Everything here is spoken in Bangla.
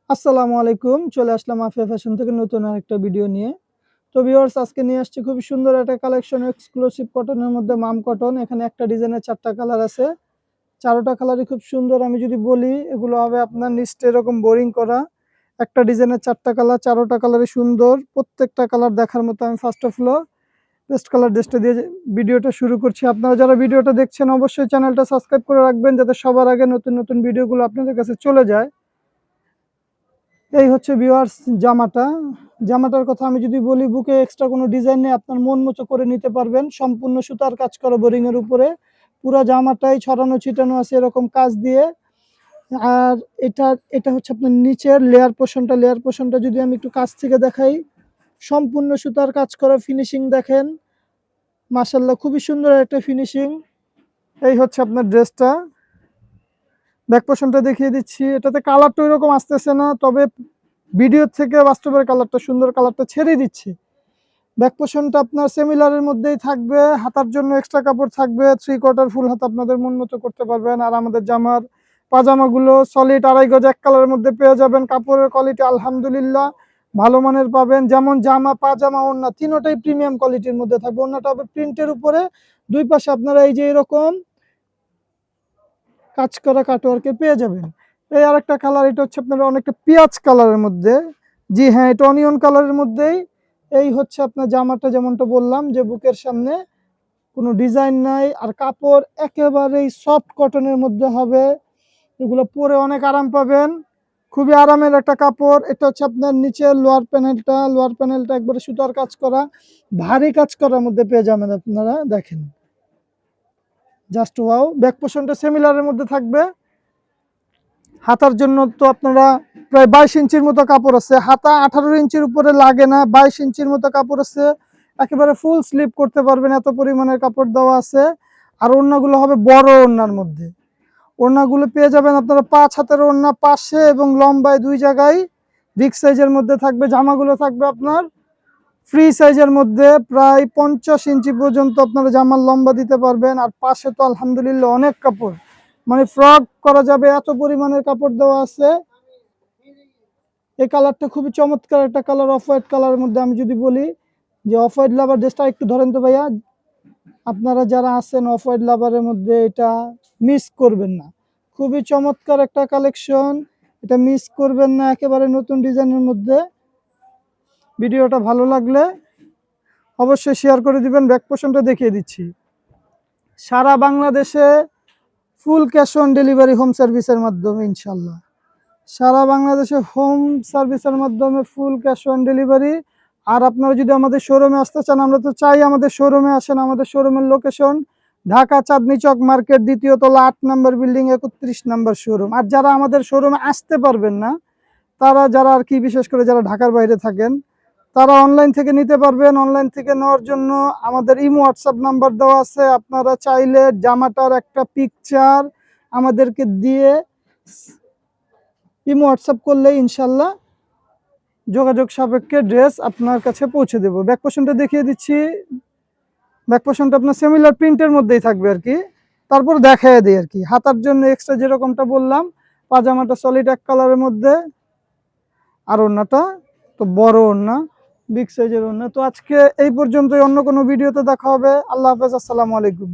আসসালামু আলাইকুম। চলে আসলাম আফিয়া ফ্যাশন থেকে নতুন আরেকটা ভিডিও নিয়ে। তো ভিউয়ার্স আজকে নিয়ে আসছি খুবই সুন্দর একটা কালেকশন এক্সক্লুসিভ কটনের মধ্যে মাম কটন। এখানে একটা ডিজাইনের ৪ টা কালার আছে। ৪ টা কালারই খুব সুন্দর। আমি যদি বলি এগুলো হবে আপনার নিচটা এরকম বোরিং করা। একটা ডিজাইনের ৪ টা কালার, ৪ টা কালারই সুন্দর। প্রত্যেকটা কালার দেখার মতো। আমি first of all pastel colour ড্রেসটা দিয়ে ভিডিওটা শুরু করছি। আপনারা যারা ভিডিওটা দেখছেন অবশ্যই চ্যানেলটা সাবস্ক্রাইব করে রাখবেন যাতে সবার আগে নতুন, নতুন ভিডিওগুলো আপনাদের কাছে চলে যায়। এই হচ্ছে ভিউয়ার্স জামাটা। জামাটার কথা আমি যদি বলি বুকে এক্সট্রা কোনো ডিজাইন নেই, আপনার মন মতো করে নিতে পারবেন। সম্পূর্ণ সুতার কাজ করা বোরিং এর উপরে। পুরা জামাটাই ছড়ানো ছিটানো আছে এরকম কাজ দিয়ে। আর এটা এটা হচ্ছে আপনার নিচের লেয়ার পোরশনটা যদি আমি একটু কাছ থেকে দেখাই, সম্পূর্ণ সুতার কাজ করা ফিনিশিং দেখেন। মাশাআল্লাহ খুবই সুন্দর একটা ফিনিশিং। এই হচ্ছে আপনার ড্রেসটা। ব্যাক পোরশনটা দেখিয়ে দিচ্ছি। এটাতে কালারটা ওইরকম আসতেছে না, তবে ভিডিওর থেকে বাস্তবের কালারটা সুন্দর, কালারটা ছেড়ে দিচ্ছে। ব্যাক পোরশনটা আপনার সেমিলারের মধ্যেই থাকবে। হাতার জন্য এক্সট্রা কাপড় থাকবে। 3 কোয়ার্টার ফুল হাতা আপনাদের মন মতো করতে পারবেন। আর আমাদের জামার পাজামাগুলো সলিড 2.5 গজ এক কালারের মধ্যে পেয়ে যাবেন। কাপড়ের কোয়ালিটি আলহামদুলিল্লাহ ভালো মানের পাবেন। যেমন জামা, পাজামা, ওড়না তিনোটাই প্রিমিয়াম কোয়ালিটির মধ্যে থাকবে। ওড়নাটা হবে প্রিন্টের উপরে। দুই পাশে আপনারা এই যে এরকম কাজ করা কাটওয়ার্কে পেয়ে যাবেন। এই আরেকটা কালার, এটা হচ্ছে আপনার অনেকটা পেঁয়াজ কালারের মধ্যে। জি হ্যাঁ, এটা অনিয়ন কালারের মধ্যেই। এই হচ্ছে আপনার জামাটা, যেমনটা বললাম যে বুকের সামনে কোনো ডিজাইন নাই। আর কাপড় একেবারেই সফট কটনের মধ্যে হবে। এগুলো পরে অনেক আরাম পাবেন। খুবই আরামের একটা কাপড়। এটা হচ্ছে আপনার নিচের লোয়ার প্যানেলটা একবারে সুতার কাজ করা, ভারী কাজ করার মধ্যে পেয়ে যাবেন আপনারা। দেখেন জাস্ট ওয়াও। ব্যাক পোরশনটা সিমিলারের মধ্যে থাকবে। হাতার জন্য তো আপনারা প্রায় 22 ইঞ্চির মতো কাপড় আছে। হাতা 18 ইঞ্চির উপরে লাগে না, 22 ইঞ্চির মতো কাপড় আছে। একেবারে ফুল স্লিপ করতে পারবেন, এত পরিমাণের কাপড় দেওয়া আছে। আর ওড়নাগুলো হবে বড় ওড়নার মধ্যে। ওড়নাগুলো পেয়ে যাবেন আপনারা 5 হাতের ওড়না পাশে এবং লম্বায় 2 জায়গায় বিগ সাইজের মধ্যে থাকবে। জামাগুলো থাকবে আপনার ফ্রি সাইজের মধ্যে, প্রায় 50 ইঞ্চি পর্যন্ত আপনারা জামার লম্বা দিতে পারবেন। আর পাশে তো আলহামদুলিল্লাহ অনেক কাপড়, মানে ফ্রক করা যাবে এত পরিমাণের কাপড় দেওয়া আছে। এই কালারটা খুবই চমৎকার একটা কালার, অফ হোয়াইট কালারের মধ্যে। আমি যদি বলি যে অফ হোয়াইট লাভার ড্রেসটা একটু ধরেন তো ভাইয়া, আপনারা যারা আছেন অফ হোয়াইট লাভারের মধ্যে এটা মিস করবেন না। খুবই চমৎকার একটা কালেকশন, এটা মিস করবেন না। একেবারে নতুন ডিজাইনের মধ্যে। ভিডিওটা ভালো লাগলে অবশ্যই শেয়ার করে দিবেন। ব্যাক পোরশনটা দেখিয়ে দিচ্ছি। সারা বাংলাদেশে full cash on delivery home সার্ভিসের মাধ্যমে ইনশাল্লাহ। সারা বাংলাদেশে হোম সার্ভিসের মাধ্যমে ফুল ক্যাশ অন ডেলিভারি। আর আপনারা যদি আমাদের শোরুমে আসতে চান, আমরা তো চাই আমাদের শোরুমে আসেন। আমাদের শোরুমের লোকেশন ঢাকা চাঁদনী চক মার্কেট, 2য় তলা, 8 নম্বর বিল্ডিং, 31 নম্বর শোরুম। আর যারা আমাদের শোরুমে আসতে পারবেন না, তারা যারা আর কি, বিশেষ করে যারা ঢাকার বাইরে থাকেন, তারা অনলাইন থেকে নিতে পারবেন। অনলাইন থেকে নেওয়ার জন্য আমাদের ইমো হোয়াটসঅ্যাপ নাম্বার দেওয়া আছে। আপনারা চাইলে জামাটার একটা পিকচার আমাদেরকে দিয়ে ইমো হোয়াটসঅ্যাপ করলে ইনশাল্লাহ যোগাযোগ সাপেক্ষে ড্রেস আপনার কাছে পৌঁছে দেবো। ব্যাক পোরশনটা দেখিয়ে দিচ্ছি। ব্যাক পোরশনটা আপনার সিমিলার প্রিন্টের মধ্যেই থাকবে আর কি। তারপর দেখায় দিই আর কি। হাতার জন্য এক্সট্রা যেরকমটা বললাম, পাজামাটা সলিড এক কালারের মধ্যে। আর ওড়নাটা তো বড় ওড়না, বিগ সাইজের ওড়না। তো আজকে এই পর্যন্তই। অন্য কোনো ভিডিওতে দেখা হবে। আল্লাহ হাফেজ, আসসালামু আলাইকুম।